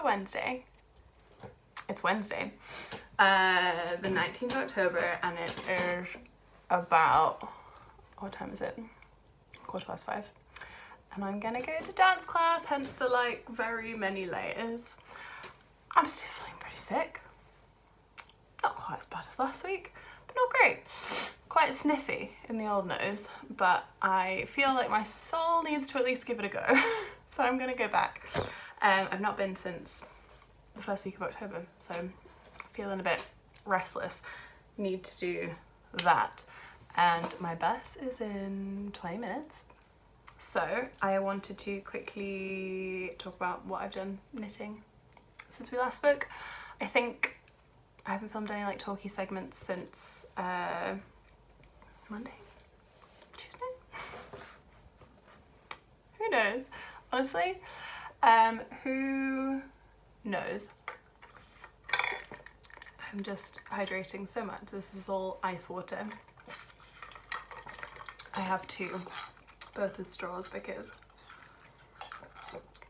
Wednesday. It's Wednesday, the 19th of October, and it is about, what time is it? 5:15. And I'm gonna go to dance class, hence the like very many layers. I'm still feeling pretty sick. Not quite as bad as last week, but not great. Quite sniffy in the old nose, but I feel like my soul needs to at least give it a go. So I'm gonna go back. I've not been since the first week of October, so I'm feeling a bit restless. Need to do that. And my bus is in 20 minutes. So I wanted to quickly talk about what I've done knitting since we last spoke. I think I haven't filmed any like talky segments since Monday? Tuesday? Who knows? Honestly, who knows? I'm just hydrating so much. This is all ice water. I have two, both with straws, because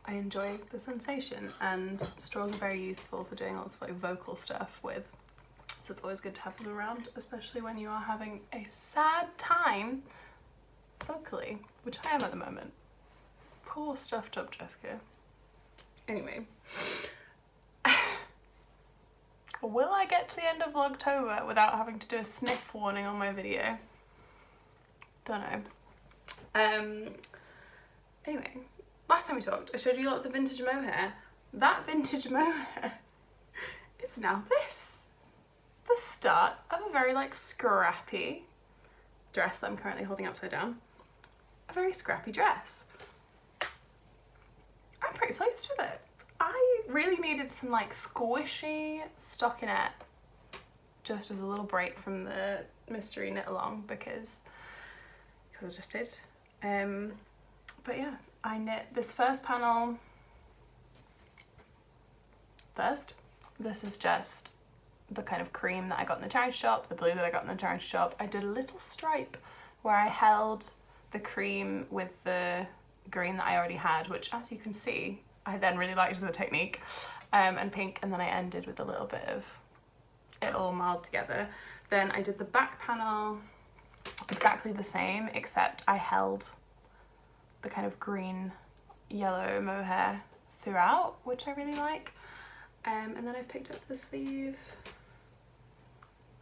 I enjoy the sensation, and straws are very useful for doing lots of like vocal stuff with. So it's always good to have them around, especially when you are having a sad time vocally, which I am at the moment. Poor stuffed up Jessica. Anyway. Will I get to the end of vlogtober without having to do a sniff warning on my video? Don't know. Anyway, last time we talked, I showed you lots of vintage mohair. That vintage mohair is now this. The start of a very like scrappy dress that I'm currently holding upside down. A very scrappy dress. I'm pretty pleased with it. I really needed some like squishy stockinette just as a little break from the mystery knit along because I just did. But yeah, I knit this first panel first. This is just the kind of cream that I got in the charity shop, the blue that I got in the charity shop. I did a little stripe where I held the cream with the green that I already had, which as you can see, I then really liked as a technique, and pink, and then I ended with a little bit of it all marled together. Then I did the back panel exactly the same, except I held the kind of green yellow mohair throughout, which I really like. And then I've picked up the sleeve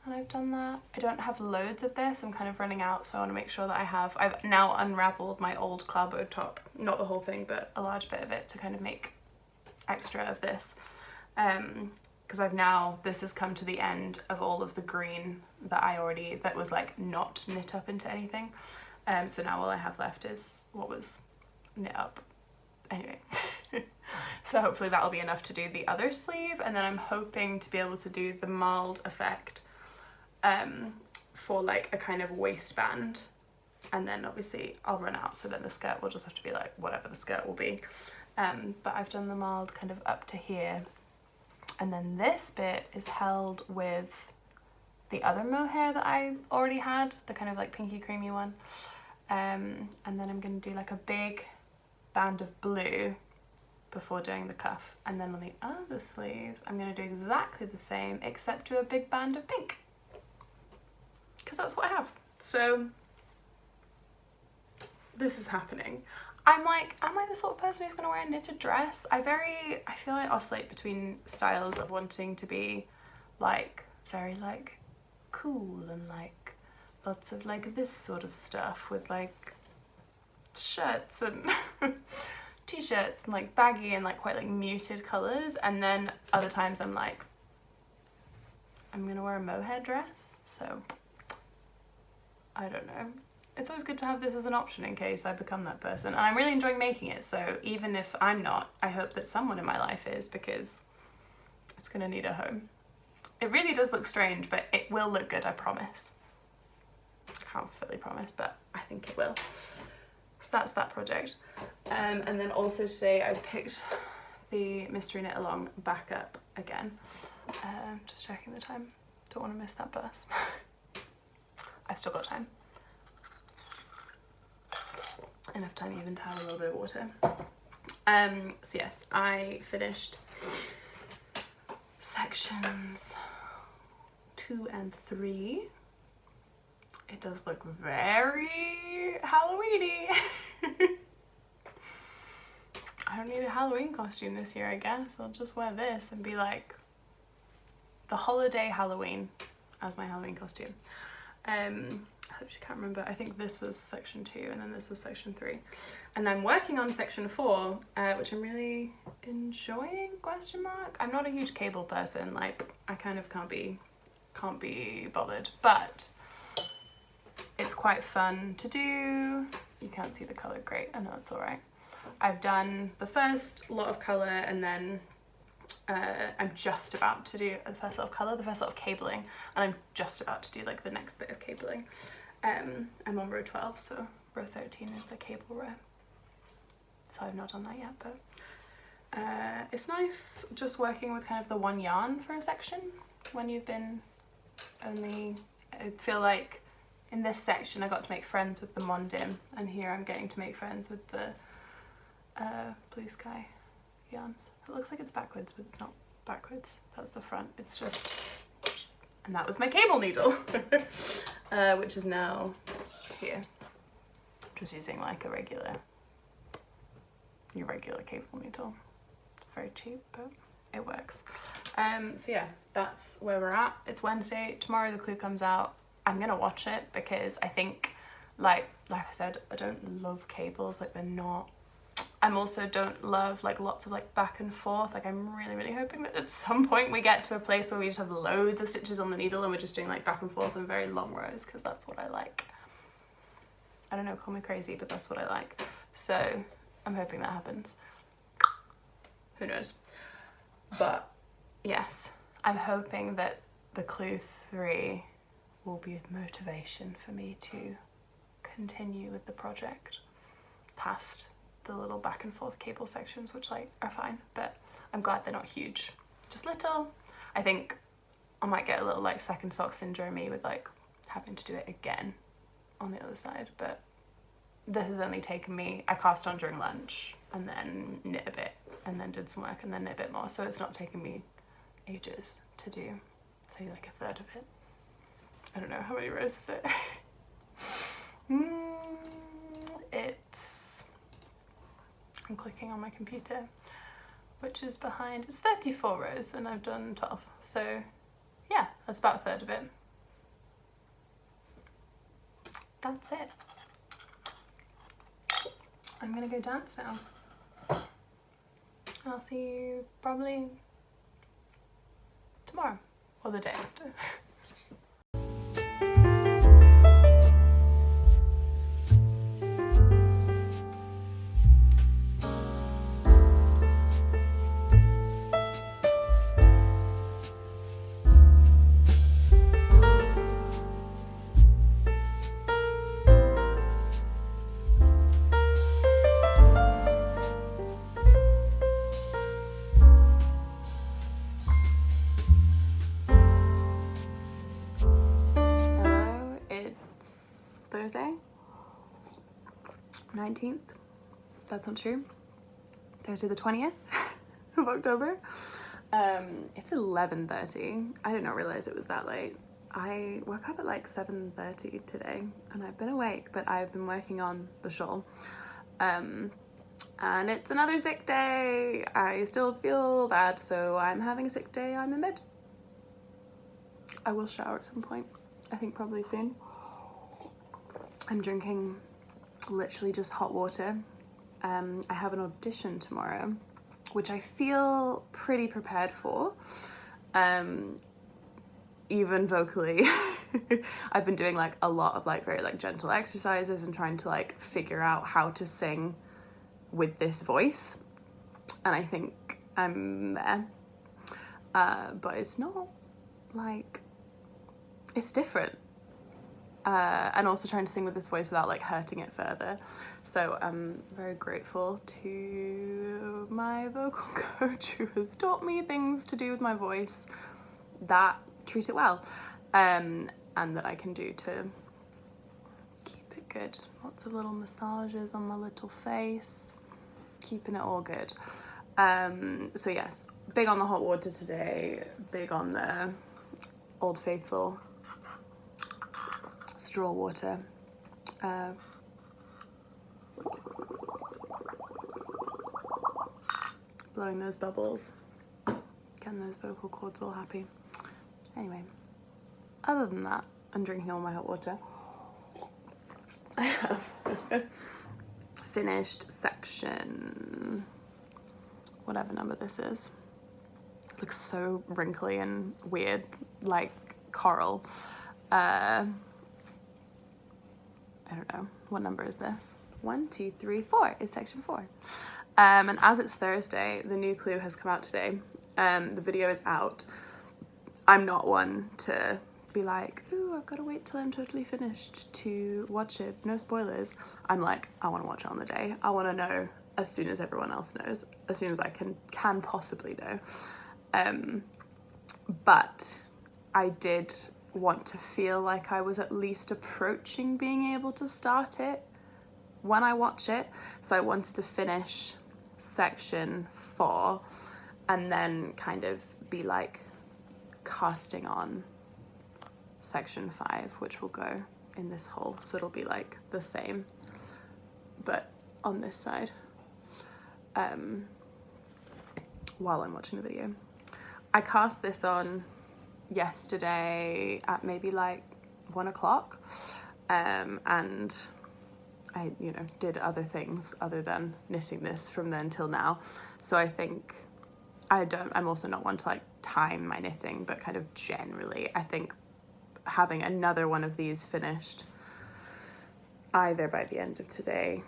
and I've done that. I don't have loads of this, I'm kind of running out, so I want to make sure that I've now unraveled my old Cloudbow top, not the whole thing, but a large bit of it to kind of make extra of this. Because this has come to the end of all of the green that was like not knit up into anything. So now all I have left is what was knit up. Anyway, so hopefully that'll be enough to do the other sleeve, and then I'm hoping to be able to do the marled effect for like a kind of waistband, and then obviously I'll run out, so then the skirt will just have to be like whatever the skirt will be. But I've done the marled kind of up to here, and then this bit is held with the other mohair that I already had, the kind of like pinky creamy one, and then I'm going to do like a big band of blue before doing the cuff, and then on the other sleeve I'm going to do exactly the same except do a big band of pink, because that's what I have. So this is happening. I'm like, am I the sort of person who's going to wear a knitted dress? I feel like I oscillate between styles of wanting to be like very like cool and like lots of like this sort of stuff with like shirts and t-shirts and like baggy and like quite like muted colours, and then other times I'm like, I'm gonna wear a mohair dress, so I don't know. It's always good to have this as an option in case I become that person, and I'm really enjoying making it, so even if I'm not, I hope that someone in my life is, because it's gonna need a home. It really does look strange, but it will look good, I promise. Can't fully promise, but I think it will. So that's that project. And then also today I picked the mystery knit along back up again. Just checking the time. Don't want to miss that bus. I still got time. Enough time even to have a little bit of water. So yes, I finished sections 2 and 3. It does look very Halloween-y. I don't need a Halloween costume this year, I guess. I'll just wear this and be like the holiday Halloween as my Halloween costume. I actually can't remember. I think this was section 2 and then this was section 3. And I'm working on section 4, which I'm really enjoying, question mark. I'm not a huge cable person, like I kind of can't be bothered, but it's quite fun to do. You can't see the colour great, I know that's alright. I've done the first lot of colour and then I'm just about to do the first lot of colour, the first lot of cabling, and I'm just about to do like the next bit of cabling. I'm on row 12, so row 13 is the cable row. So I've not done that yet, but it's nice just working with kind of the one yarn for a section when you've been only, I feel like in this section I got to make friends with the Mondim, and here I'm getting to make friends with the Blue Sky yarns. It looks like it's backwards, but it's not backwards. That's the front. It's just, and that was my cable needle, which is now here. Just using like a regular cable needle. It's very cheap, but it works. So yeah, that's where we're at. It's Wednesday. Tomorrow the Clue comes out. I'm gonna watch it because I think, like I said, I don't love cables. Like they're not. I'm also don't love like lots of like back and forth. Like I'm really hoping that at some point we get to a place where we just have loads of stitches on the needle and we're just doing like back and forth and very long rows, because that's what I like. I don't know, call me crazy, but that's what I like. So I'm hoping that happens. Who knows? But yes, I'm hoping that the Clue 3 will be a motivation for me to continue with the project past the little back and forth cable sections, which like are fine, but I'm glad they're not huge, just little. I think I might get a little like second sock syndrome with like having to do it again on the other side, but this has only taken me, I cast on during lunch and then knit a bit and then did some work and then knit a bit more, so it's not taken me ages to do, say like a third of it. I don't know, how many rows is it? I'm clicking on my computer, which is behind, it's 34 rows and I've done 12. So yeah, that's about a third of it. That's it. I'm gonna go dance now. And I'll see you probably tomorrow or the day after. Thursday, 19th, that's not true, Thursday the 20th of October. It's 11:30. I did not realize it was that late. I woke up at like 7:30 today and I've been awake, but I've been working on the shawl. And it's another sick day. I still feel bad, so I'm having a sick day. I'm in bed. I will shower at some point, I think probably soon. I'm drinking literally just hot water. I have an audition tomorrow, which I feel pretty prepared for, even vocally. I've been doing like a lot of like very like gentle exercises and trying to like figure out how to sing with this voice, and I think I'm there, but it's not like, it's different. And also trying to sing with this voice without like hurting it further. So I'm very grateful to my vocal coach who has taught me things to do with my voice that treat it well, and that I can do to keep it good. Lots of little massages on my little face, keeping it all good. So yes, big on the hot water today, big on the Old Faithful straw water. Blowing those bubbles, getting those vocal cords all happy. Anyway, other than that, I'm drinking all my hot water. I have finished section, whatever number this is. It looks so wrinkly and weird, like coral. I don't know, what number is this? 1, 2, 3, 4 is section 4. And as it's Thursday, the new Clue has come out today. The video is out. I'm not one to be like, ooh, I've got to wait till I'm totally finished to watch it. No spoilers. I'm like, I want to watch it on the day. I want to know as soon as everyone else knows, as soon as I can possibly know. But I did want to feel like I was at least approaching being able to start it when I watch it. So I wanted to finish section 4 and then kind of be like casting on section 5, which will go in this hole. So it'll be like the same, but on this side, while I'm watching the video. I cast this on yesterday at maybe like 1 o'clock, and I, you know, did other things other than knitting this from then till now. So I think I'm also not one to like time my knitting, but kind of generally, I think having another one of these finished either by the end of today,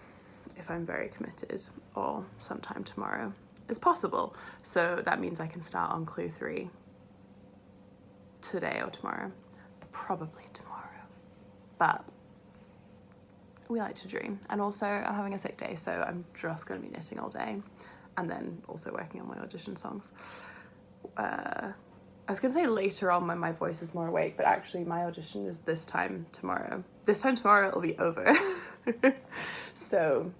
if I'm very committed, or sometime tomorrow is possible. So that means I can start on Clue 3 today or tomorrow, probably tomorrow, but we like to dream. And also I'm having a sick day, so I'm just going to be knitting all day and then also working on my audition songs. I was going to say later on when my voice is more awake, but actually my audition is this time tomorrow. This time tomorrow it'll be over. So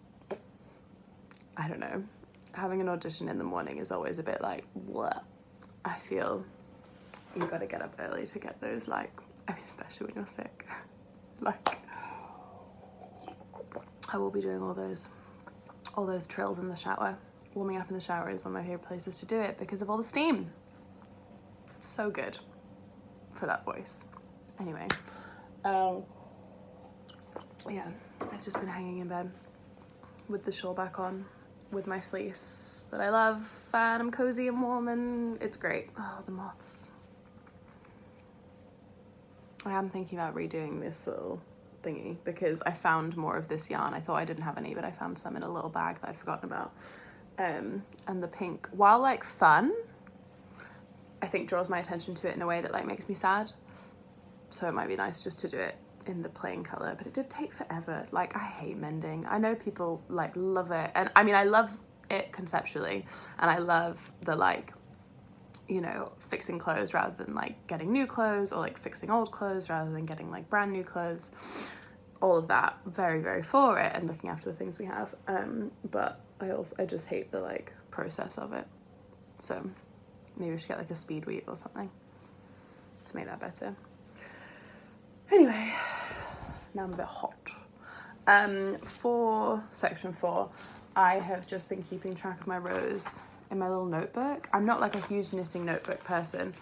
I don't know. Having an audition in the morning is always a bit like, what? I feel you got to get up early to get those, like, I mean, especially when you're sick. Like, I will be doing all those trills in the shower. Warming up in the shower is one of my favorite places to do it because of all the steam. It's so good for that voice. Anyway, yeah, I've just been hanging in bed with the shawl back on, with my fleece that I love, and I'm cozy and warm and it's great. Oh, the moths. I am thinking about redoing this little thingy because I found more of this yarn. I thought I didn't have any, but I found some in a little bag that I'd forgotten about. And the pink, while like fun, I think draws my attention to it in a way that like makes me sad. So it might be nice just to do it in the plain colour, but it did take forever. Like, I hate mending. I know people like love it, and I mean I love it conceptually, and I love the like, you know, fixing clothes rather than like getting new clothes, or like fixing old clothes rather than getting like brand new clothes. All of that, very, very for it, and looking after the things we have. But I just hate the like process of it. So maybe we should get like a speed weave or something to make that better. Anyway, now I'm a bit hot. For section 4, I have just been keeping track of my rows in my little notebook. I'm not like a huge knitting notebook person.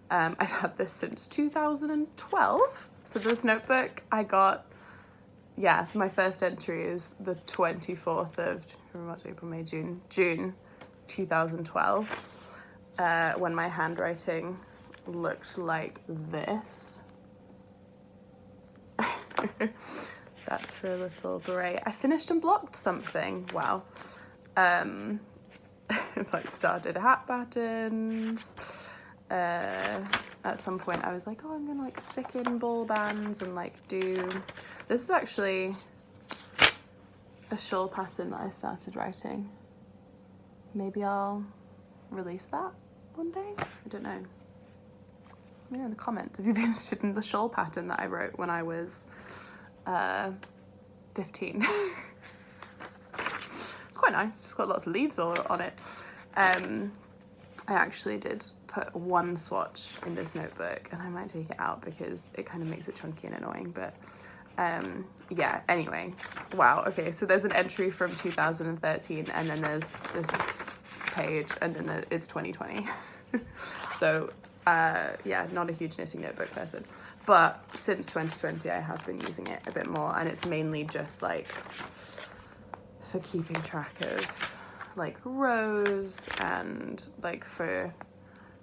I've had this since 2012. So this notebook I got, yeah, my first entry is the 24th of April, May, June 2012, when my handwriting looked like this. That's for a little beret. I finished and blocked something. Wow. Like started hat buttons. At some point I was like, oh, I'm gonna like stick in ball bands and like do, this is actually a shawl pattern that I started writing. Maybe I'll release that one day. I don't know. Let me know in the comments if you'd be interested in the shawl pattern that I wrote when I was 15. It's quite quite nice. It's got lots of leaves all on it. I actually did put one swatch in this notebook, and I might take it out because it kind of makes it chunky and annoying, but yeah, anyway. Wow, okay, so there's an entry from 2013, and then there's this page, and then it's 2020. So yeah, not a huge knitting notebook person, but since 2020 I have been using it a bit more, and it's mainly just like for keeping track of like rows, and like for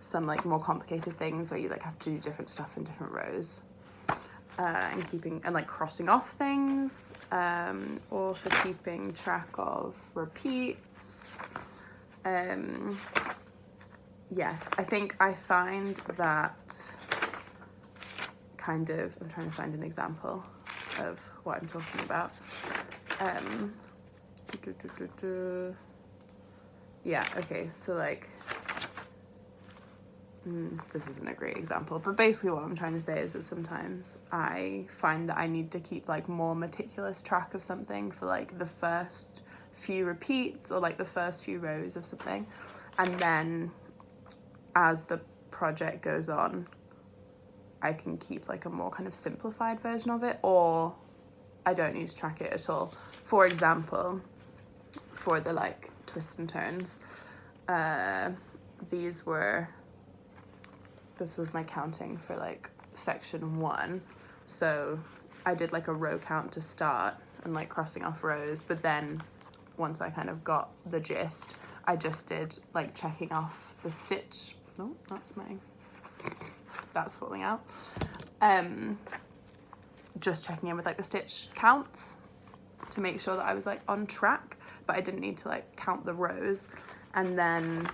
some like more complicated things where you like have to do different stuff in different rows, and keeping and like crossing off things, or for keeping track of repeats. Yes, I think I find that kind of, I'm trying to find an example of what I'm talking about. Yeah, okay, so like, this isn't a great example, but basically what I'm trying to say is that sometimes I find that I need to keep like more meticulous track of something for like the first few repeats or like the first few rows of something, and then as the project goes on I can keep like a more kind of simplified version of it, or I don't need to track it at all. For example, for the like twists and turns, this was my counting for like section 1, so I did like a row count to start and like crossing off rows, but then once I kind of got the gist I just did like checking off the stitch. Oh, that's falling out. Just checking in with like the stitch counts to make sure that I was like on track, but I didn't need to like count the rows. And then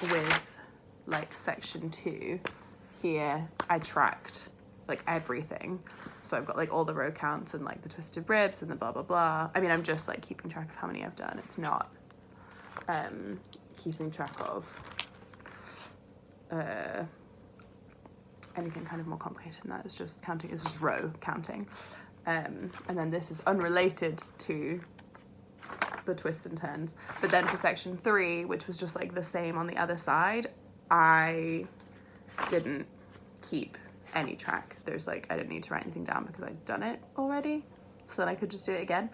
with like section 2 here I tracked like everything, so I've got like all the row counts and like the twisted ribs and the blah blah blah. I mean, I'm just like keeping track of how many I've done. It's not keeping track of anything kind of more complicated than that. It's just counting, it's just row counting. And then this is unrelated to the twists and turns, but then for section 3, which was just like the same on the other side, I didn't keep any track. There's like, I didn't need to write anything down because I'd done it already, so then I could just do it again.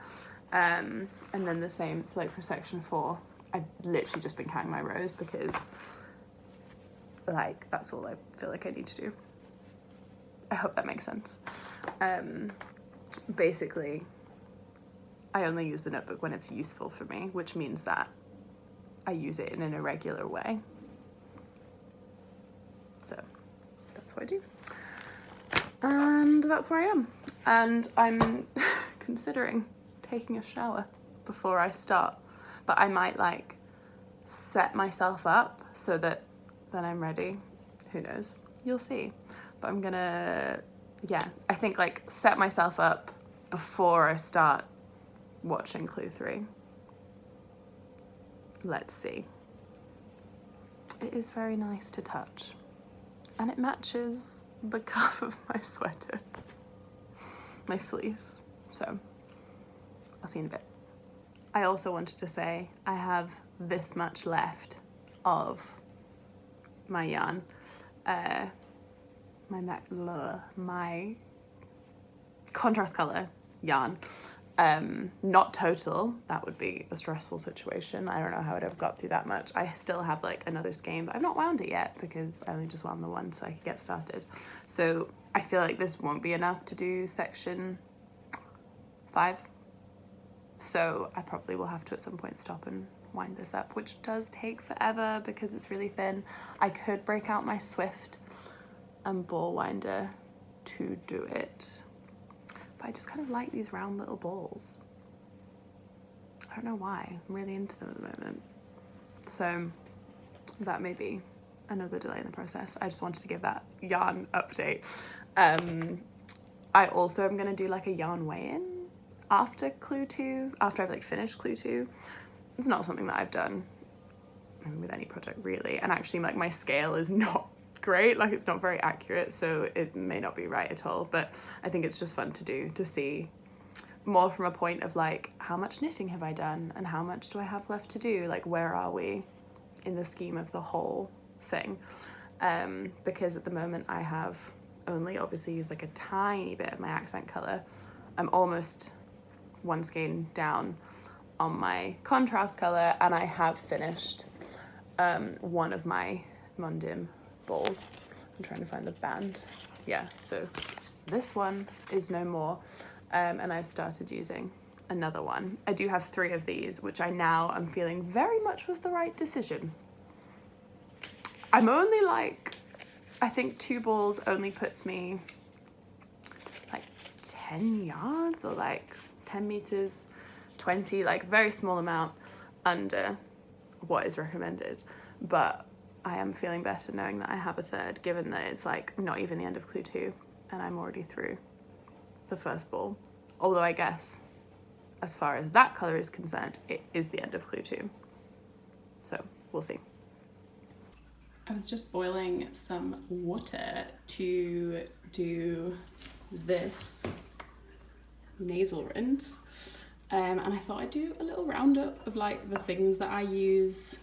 And then the same, so like for section 4 I've literally just been counting my rows because like that's all I feel like I need to do. I hope that makes sense. Basically I only use the notebook when it's useful for me, which means that I use it in an irregular way. So that's what I do. And that's where I am. And I'm considering taking a shower before I start, but I might like set myself up so that then I'm ready. Who knows? You'll see. But I'm gonna, yeah, I think like set myself up before I start watching Clue 3. Let's see. It is very nice to touch, and it matches the cuff of my sweater, my fleece. So I'll see you in a bit. I also wanted to say I have this much left of my yarn, my contrast color yarn. Not total, that would be a stressful situation. I don't know how I'd have got through that much. I still have like another skein, but I've not wound it yet because I only just wound the one so I could get started. So I feel like this won't be enough to do section 5. So I probably will have to at some point stop and wind this up, which does take forever because it's really thin. I could break out my Swift and ball winder to do it, but I just kind of like these round little balls. I don't know why, I'm really into them at the moment. So that may be another delay in the process. I just wanted to give that yarn update. I also am gonna do like a yarn weigh-in after Clue 2, after I've like finished Clue 2. It's not something that I've done, I mean, with any project really, and actually like my scale is not great, like it's not very accurate, so it may not be right at all, but I think it's just fun to do, to see more from a point of like, how much knitting have I done and how much do I have left to do? Like, where are we in the scheme of the whole thing? Because at the moment I have only obviously used like a tiny bit of my accent colour. I'm almost one skein down on my contrast colour, and I have finished one of my Mondim balls. I'm trying to find the band. Yeah, so this one is no more, and I've started using another one. I do have 3 of these, which I now am feeling very much was the right decision. I'm only like, I think 2 balls only puts me like 10 yards or like 10 meters, 20, like very small amount under what is recommended. But I am feeling better knowing that I have a third, given that it's like not even the end of clue 2 and I'm already through the first ball. Although I guess as far as that colour is concerned, it is the end of clue 2. So we'll see. I was just boiling some water to do this nasal rinse, and I thought I'd do a little roundup of like the things that I use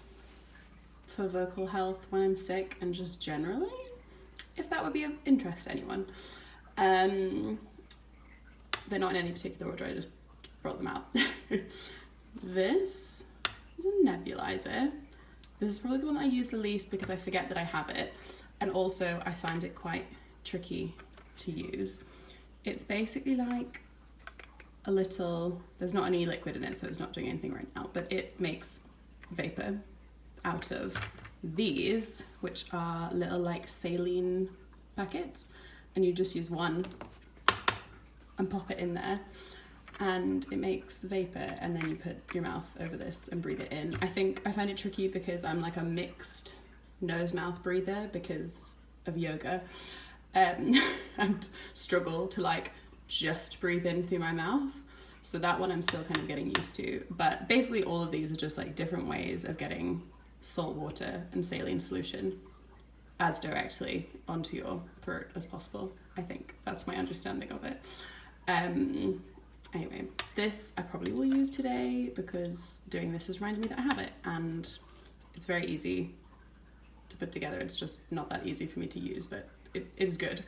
for vocal health when I'm sick, and just generally, if that would be of interest to anyone. They're not in any particular order, I just brought them out. This is a nebulizer. This is probably the one that I use the least because I forget that I have it, and also I find it quite tricky to use. It's basically like a little, there's not any liquid in it, so it's not doing anything right now, but it makes vapor out of these, which are little like saline packets, and you just use one and pop it in there, and it makes vapor, and then you put your mouth over this and breathe it in. I think I find it tricky because I'm like a mixed nose-mouth breather because of yoga, and struggle to like just breathe in through my mouth. So that one I'm still kind of getting used to. But basically all of these are just like different ways of getting salt water and saline solution as directly onto your throat as possible. I think that's my understanding of it. Anyway, this I probably will use today because doing this has reminded me that I have it, and it's very easy to put together. It's just not that easy for me to use, but it is good.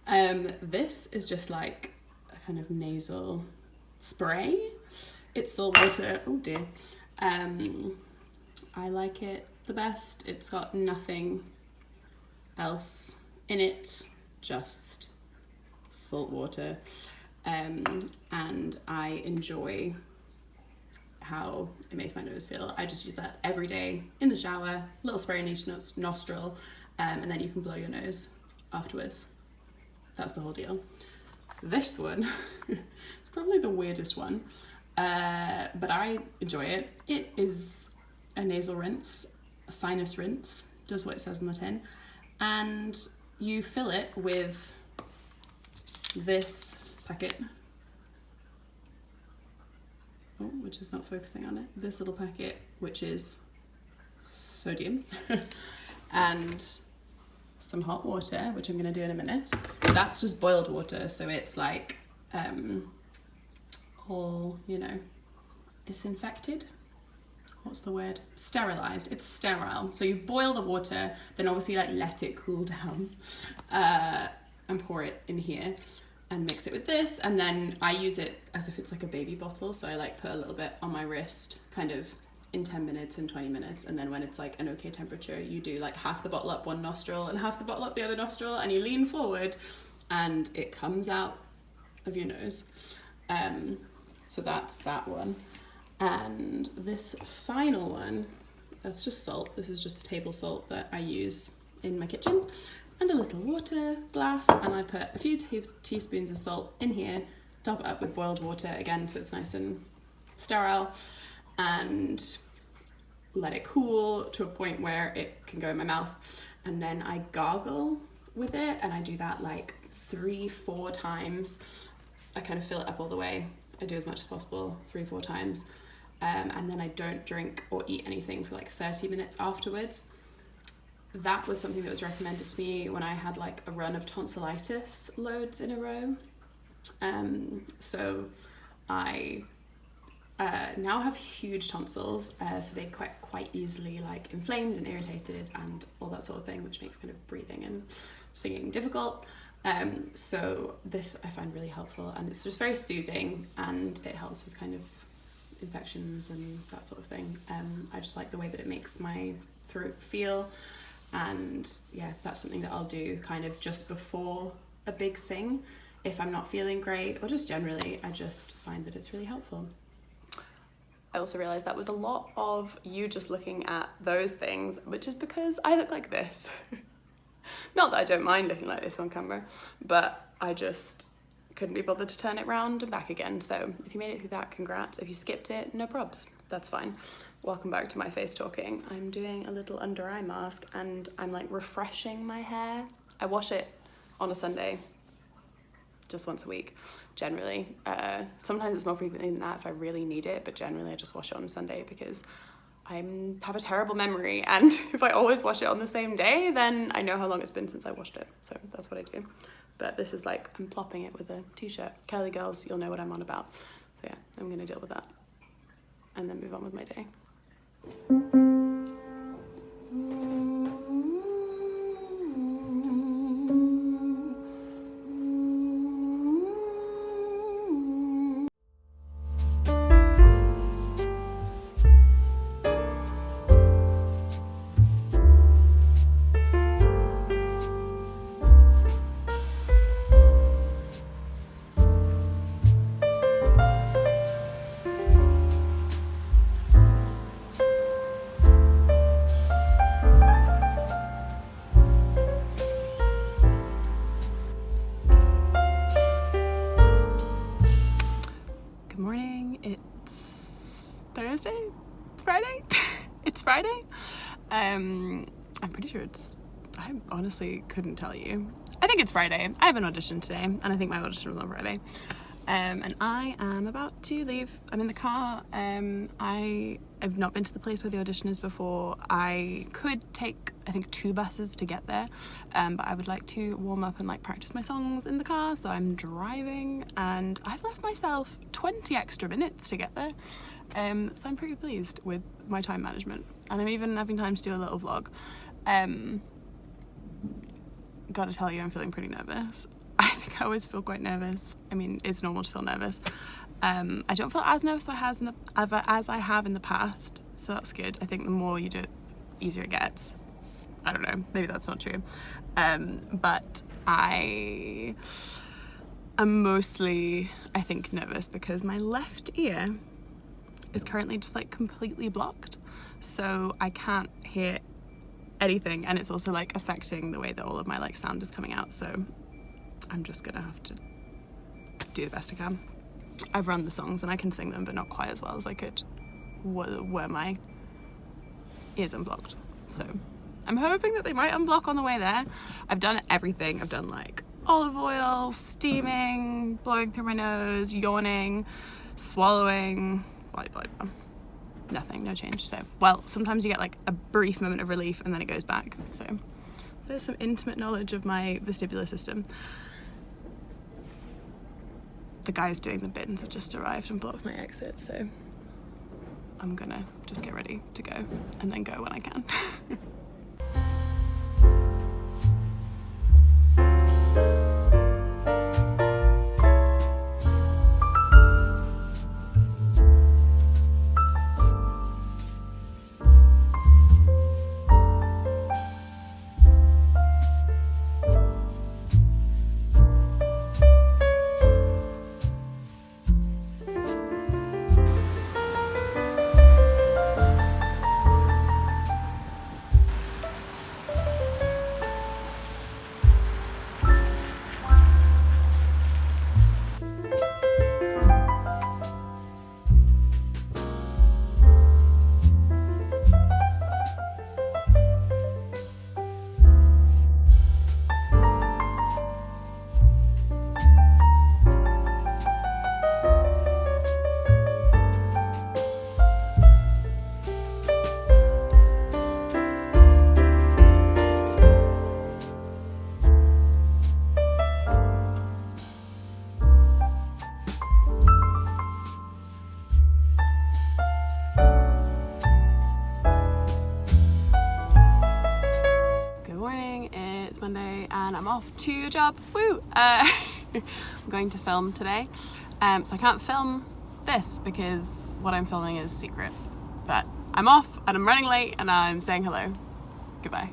This is just like a kind of nasal spray. It's salt water. Oh dear. I like it the best. It's got nothing else in it, just salt water. And I enjoy how it makes my nose feel. I just use that every day in the shower, little spray in each nostril, and then you can blow your nose afterwards. That's the whole deal. This one, it's probably the weirdest one, but I enjoy it. It is a nasal rinse, a sinus rinse, does what it says on the tin, and you fill it with this packet, which is not focusing on it, this little packet, which is sodium, and some hot water, which I'm going to do in a minute. That's just boiled water, so it's like all, you know, disinfected. What's the word? Sterilized. It's sterile. So you boil the water, then obviously like let it cool down, and pour it in here and mix it with this, and then I use it as if it's like a baby bottle, so I like put a little bit on my wrist kind of in 10 minutes and 20 minutes, and then when it's like an okay temperature, you do like half the bottle up one nostril and half the bottle up the other nostril, and you lean forward and it comes out of your nose. So that's that one. And this final one, that's just salt. This is just table salt that I use in my kitchen, and a little water glass, and I put a few teaspoons of salt in here, top it up with boiled water again so it's nice and sterile, and let it cool to a point where it can go in my mouth, and then I gargle with it, and I do that like 3-4 times. I kind of fill it up all the way. I do as much as possible, 3-4 times, and then I don't drink or eat anything for like 30 minutes afterwards. That was something that was recommended to me when I had like a run of tonsillitis loads in a row. So I now have huge tonsils, so they quite easily like inflamed and irritated and all that sort of thing, which makes kind of breathing and singing difficult. So this I find really helpful, and it's just very soothing, and it helps with kind of infections and that sort of thing. I just like the way that it makes my throat feel, and yeah, that's something that I'll do kind of just before a big sing if I'm not feeling great, or just generally. I just find that it's really helpful. I also realised that was a lot of you just looking at those things, which is because I look like this. Not that I don't mind looking like this on camera, but I just couldn't be bothered to turn it round and back again. So if you made it through that, congrats. If you skipped it, no probs, that's fine. Welcome back to my face talking. I'm doing a little under eye mask, and I'm like refreshing my hair. I wash it on a Sunday, just once a week, generally. Sometimes it's more frequently than that if I really need it, but generally I just wash it on a Sunday because I have a terrible memory, and if I always wash it on the same day, then I know how long it's been since I washed it. So that's what I do. But this is like, I'm plopping it with a t-shirt. Kelly girls, you'll know what I'm on about. So yeah, I'm gonna deal with that and then move on with my day. Friday? It's Friday? I'm pretty sure I honestly couldn't tell you. I think it's Friday. I have an audition today, and I think my audition was on Friday. And I am about to leave. I'm in the car. I have not been to the place where the audition is before. I could take, I think, 2 buses to get there, but I would like to warm up and like practice my songs in the car, so I'm driving, and I've left myself 20 extra minutes to get there. So I'm pretty pleased with my time management, and I'm even having time to do a little vlog. Gotta tell you, I'm feeling pretty nervous. I think I always feel quite nervous. I mean, it's normal to feel nervous. I don't feel as nervous as I have in the past, so that's good. I think the more you do it, the easier it gets. I don't know, maybe that's not true. But I am mostly, I think, nervous because my left ear is currently just like completely blocked, so I can't hear anything, and it's also like affecting the way that all of my like sound is coming out, so I'm just gonna have to do the best I can. I've run the songs and I can sing them, but not quite as well as I could were my ears unblocked. So I'm hoping that they might unblock on the way there. I've done everything. I've done like olive oil, steaming, blowing through my nose, yawning, swallowing, blah, blah, blah. Nothing, no change. So, well, sometimes you get like a brief moment of relief and then it goes back. So there's some intimate knowledge of my vestibular system. The guys doing the bins have just arrived and blocked my exit, so I'm gonna just get ready to go and then go when I can. off to a job. Woo! I'm going to film today, so I can't film this because what I'm filming is secret. But I'm off and I'm running late and I'm saying hello. Goodbye.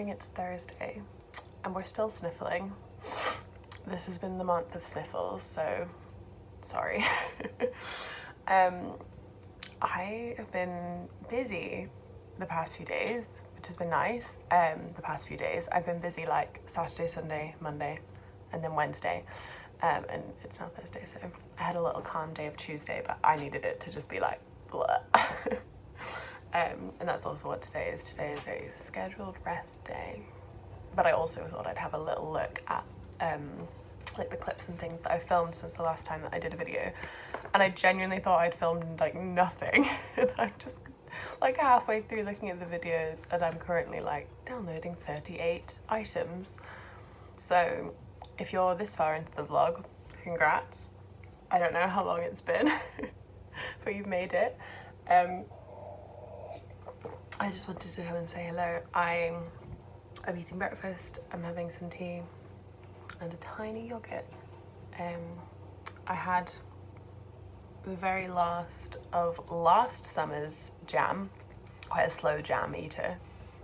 It's Thursday and we're still sniffling. This has been the month of sniffles, so sorry. I have been busy the past few days, which has been nice. The past few days I've been busy like Saturday, Sunday, Monday, and then Wednesday. And it's now Thursday, so I had a little calm day of Tuesday, but I needed it to just be like blah. And that's also what today is. Today is a scheduled rest day. But I also thought I'd have a little look at like the clips and things that I've filmed since the last time that I did a video. And I genuinely thought I'd filmed like nothing. And I'm just like halfway through looking at the videos and I'm currently like downloading 38 items. So if you're this far into the vlog, congrats. I don't know how long it's been, but you've made it. I just wanted to come and say hello. I'm eating breakfast, I'm having some tea and a tiny yogurt. I had the very last of last summer's jam, quite a slow jam eater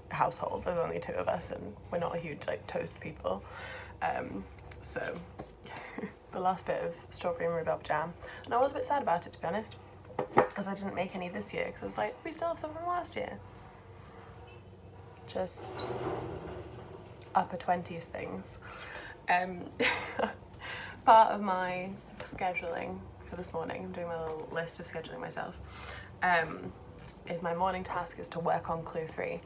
household. There's only 2 of us and we're not a huge like toast people. So the last bit of strawberry and rhubarb jam. And I was a bit sad about it, to be honest, because I didn't make any this year because I was like, we still have some from last year. Just upper 20s things. Part of my scheduling for this morning, I'm doing my little list of scheduling myself, is my morning task is to work on Clue 3.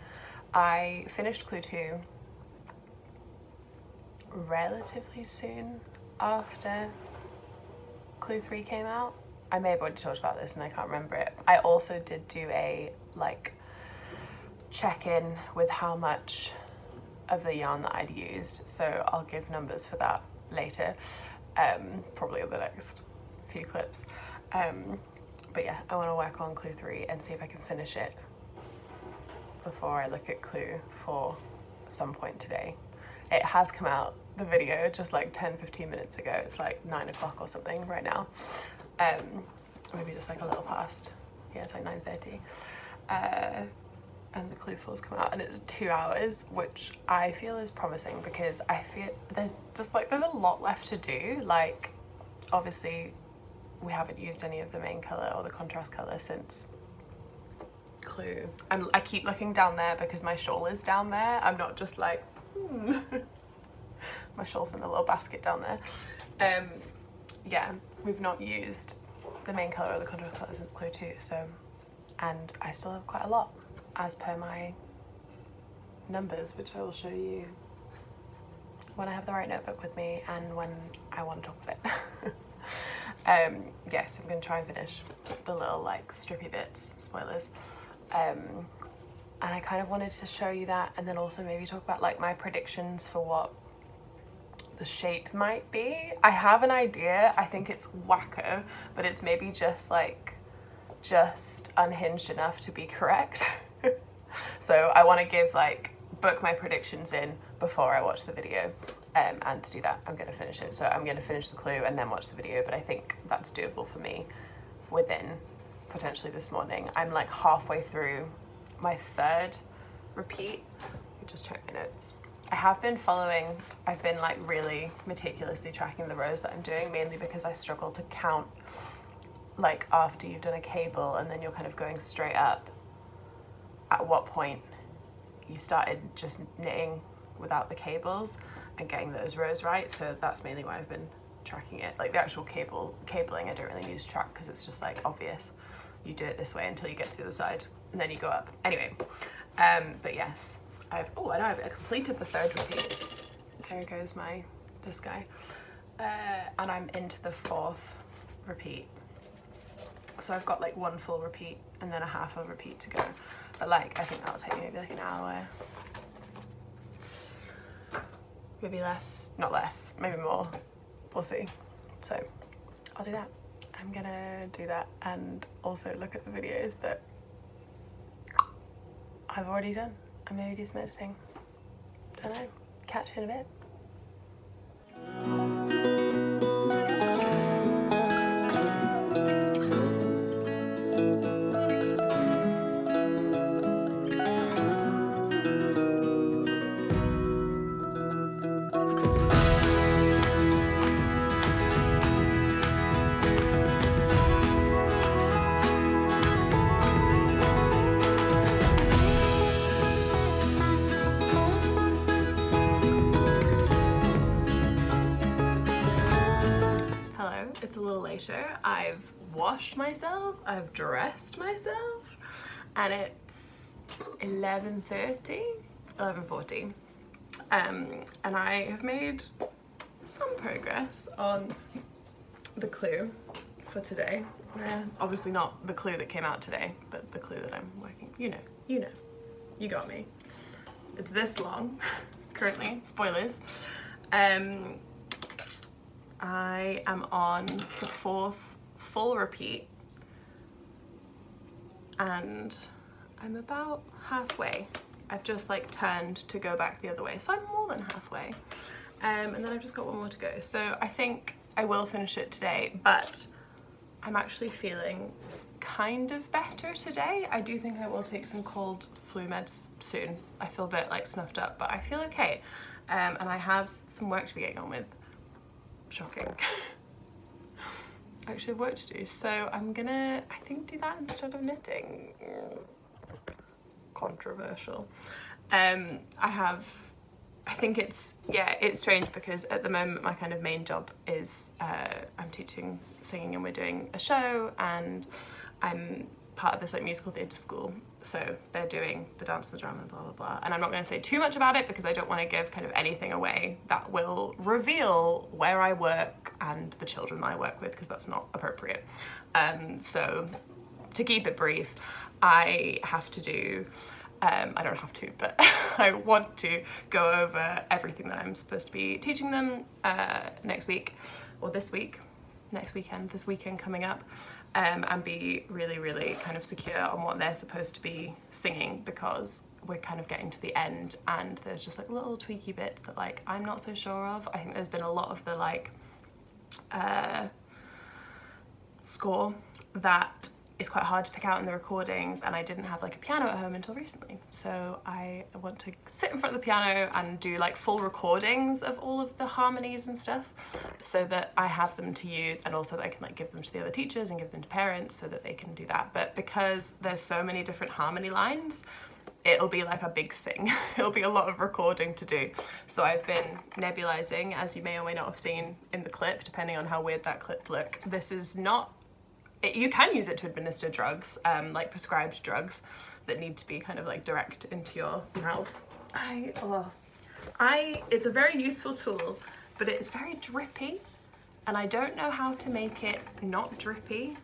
I finished Clue 2 relatively soon after Clue 3 came out. I may have already talked about this and I can't remember it. I also did do a like check-in with how much of the yarn that I'd used, so I'll give numbers for that later, probably in the next few clips. But yeah, I want to work on Clue 3 and see if I can finish it before I look at Clue 4 some point today. It has come out, the video, just like 10-15 minutes ago. It's like 9 o'clock or something right now. Maybe just like a little past. Yeah, it's like 9:30. And the Clue 4's come out and it's 2 hours, which I feel is promising because I feel there's a lot left to do. Like, obviously we haven't used any of the main colour or the contrast colour since Clue. I keep looking down there because my shawl is down there. I'm not just like, My shawl's in the little basket down there. Yeah, we've not used the main colour or the contrast colour since Clue 2, so, and I still have quite a lot as per my numbers, which I will show you when I have the right notebook with me and when I want to talk about it. Yes, I'm going to try and finish the little like strippy bits, spoilers, and I kind of wanted to show you that, and then also maybe talk about like my predictions for what the shape might be. I have an idea. I think it's wacko, but it's maybe just unhinged enough to be correct. So I want to give book my predictions in before I watch the video, and to do that I'm going to finish it. So I'm going to finish the clue and then watch the video, but I think that's doable for me within potentially this morning. I'm like halfway through my third repeat. Let me just check my notes. I've been like really meticulously tracking the rows that I'm doing, mainly because I struggle to count like after you've done a cable and then you're kind of going straight up, at what point you started just knitting without the cables and getting those rows right. So that's mainly why I've been tracking it. Like the actual cabling I don't really use track because it's just like obvious. You do it this way until you get to the other side and then you go up. Anyway, but yes, I've completed the third repeat. There goes this guy. And I'm into the fourth repeat. So I've got like one full repeat and then a half a repeat to go. But like, I think that'll take me maybe like an hour. Maybe less, not less, maybe more. We'll see. So I'll do that. I'm gonna do that and also look at the videos that I've already done and maybe do some editing. Don't know. Catch you in a bit. It's a little later. I've washed myself, I've dressed myself, and it's 11:40. And I have made some progress on the clue for today. Obviously not the clue that came out today, but the clue that I'm working, you got me. It's this long, currently, spoilers. I am on the fourth full repeat and I'm about halfway. I've just like turned to go back the other way, so I'm more than halfway. And then I've just got one more to go. So I think I will finish it today, but I'm actually feeling kind of better today. I do think I will take some cold flu meds soon. I feel a bit like snuffed up, but I feel okay. And I have some work to be getting on with. Shocking. I actually have work to do, so I'm gonna, I think, do that instead of knitting. Controversial. I think it's strange because at the moment my kind of main job is I'm teaching singing and we're doing a show and I'm part of this like musical theatre school, so they're doing the dance, the drama, blah blah blah, and I'm not going to say too much about it because I don't want to give kind of anything away that will reveal where I work and the children that I work with, because that's not appropriate. So to keep it brief, I have to do I don't have to, but I want to go over everything that I'm supposed to be teaching them next week, or this week, next weekend, this weekend coming up, and be really, really kind of secure on what they're supposed to be singing, because we're kind of getting to the end and there's just like little tweaky bits that like I'm not so sure of. I think there's been a lot of the like score that is quite hard to pick out in the recordings, and I didn't have like a piano at home until recently, so I want to sit in front of the piano and do like full recordings of all of the harmonies and stuff so that I have them to use, and also that I can like give them to the other teachers and give them to parents so that they can do that. But because there's so many different harmony lines, it'll be like a big sing. It'll be a lot of recording to do. So I've been nebulizing, as you may or may not have seen in the clip, depending on how weird that clip look. This is not, you can use it to administer drugs, like prescribed drugs that need to be kind of like direct into your mouth. It's a very useful tool, but it's very drippy and I don't know how to make it not drippy.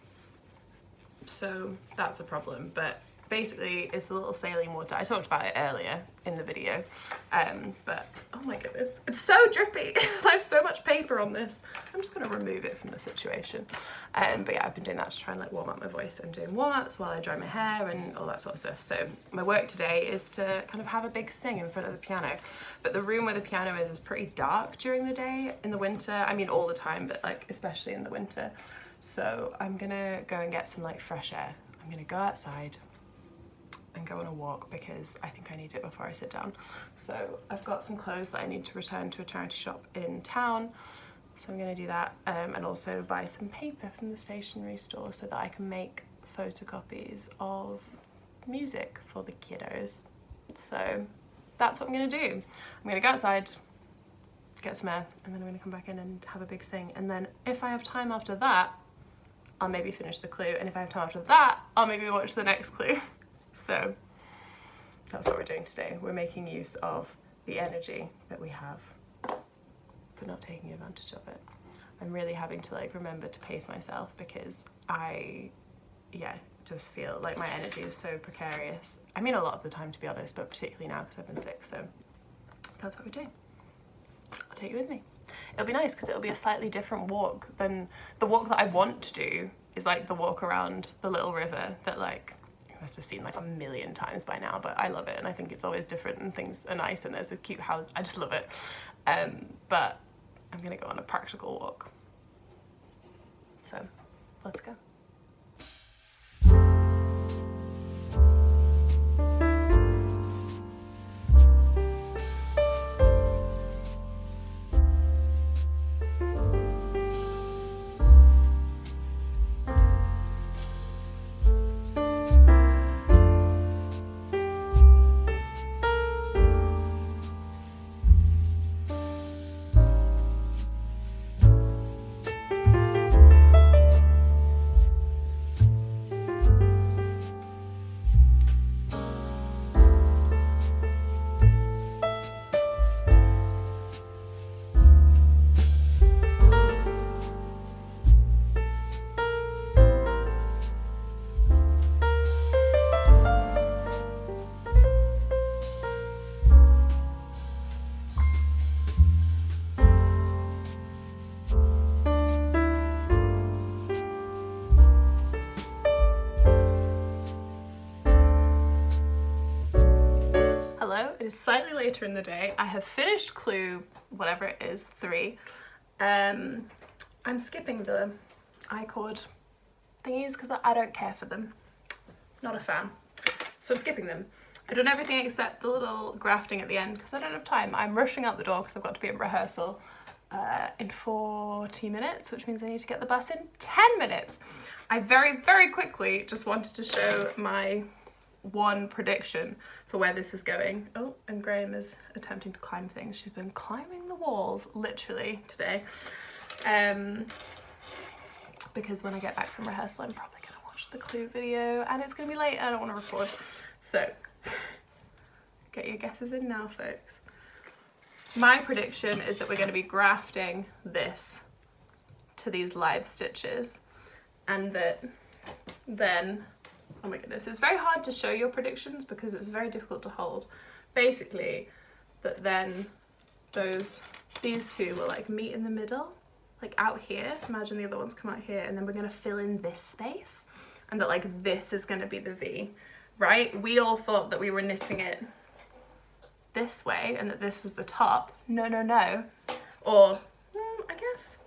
So that's a problem, but basically it's a little saline water. I talked about it earlier in the video, but oh my goodness, it's so drippy. I have so much paper on this. I'm just gonna remove it from the situation. But yeah, I've been doing that to try and like warm up my voice and doing warm-ups while I dry my hair and all that sort of stuff. So my work today is to kind of have a big sing in front of the piano. But the room where the piano is pretty dark during the day in the winter. I mean all the time, but like especially in the winter. So I'm gonna go and get some like fresh air. I'm gonna go outside and go on a walk because I think I need it before I sit down. So I've got some clothes that I need to return to a charity shop in town. So I'm gonna do that and also buy some paper from the stationery store so that I can make photocopies of music for the kiddos. So that's what I'm gonna do. I'm gonna go outside, get some air, and then I'm gonna come back in and have a big sing. And then if I have time after that, I'll maybe finish the clue. And if I have time after that, I'll maybe watch the next clue. So that's what we're doing today. We're making use of the energy that we have, but not taking advantage of it. I'm really having to like remember to pace myself because I, just feel like my energy is so precarious. I mean, a lot of the time to be honest, but particularly now because I've been sick. So that's what we're doing. I'll take you with me. It'll be nice because it'll be a slightly different walk than the walk that I want to do is like the walk around the little river that like you must have seen like a million times by now, but I love it and I think it's always different and things are nice and there's a cute house. I just love it. But I'm gonna go on a practical walk. So let's go. It is slightly later in the day. I have finished clue, whatever it is, 3. I'm skipping the I-chord thingies because I don't care for them. Not a fan. So I'm skipping them. I've done everything except the little grafting at the end because I don't have time. I'm rushing out the door because I've got to be at rehearsal in 40 minutes, which means I need to get the bus in 10 minutes. I very, very quickly just wanted to show my one prediction for where this is going. Oh, and Graham is attempting to climb things. She's been climbing the walls literally today. Because when I get back from rehearsal, I'm probably gonna watch the clue video and it's gonna be late and I don't want to record. So get your guesses in now, folks. My prediction is that we're going to be grafting this to these live stitches and that then, oh my goodness, it's very hard to show your predictions because it's very difficult to hold. Basically, that then these two will like meet in the middle, like out here. Imagine the other ones come out here and then we're going to fill in this space and that like this is going to be the V, right? We all thought that we were knitting it this way and that this was the top. No, no, no. Or, I guess,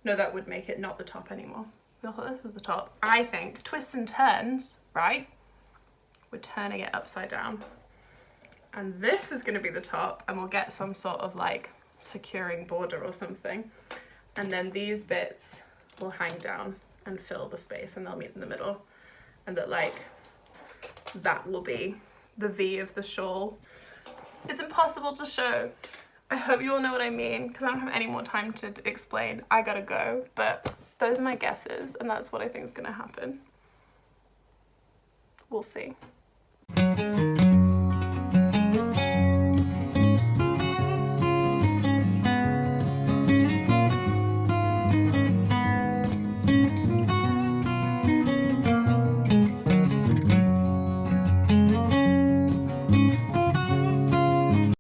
no, that would make it not the top anymore. We all thought this was the top. I think twists and turns, right? We're turning it upside down. And this is gonna be the top and we'll get some sort of like securing border or something. And then these bits will hang down and fill the space and they'll meet in the middle. And that like, that will be the V of the shawl. It's impossible to show. I hope you all know what I mean because I don't have any more time to explain. I gotta go, but those are my guesses and that's what I think is gonna happen. We'll see.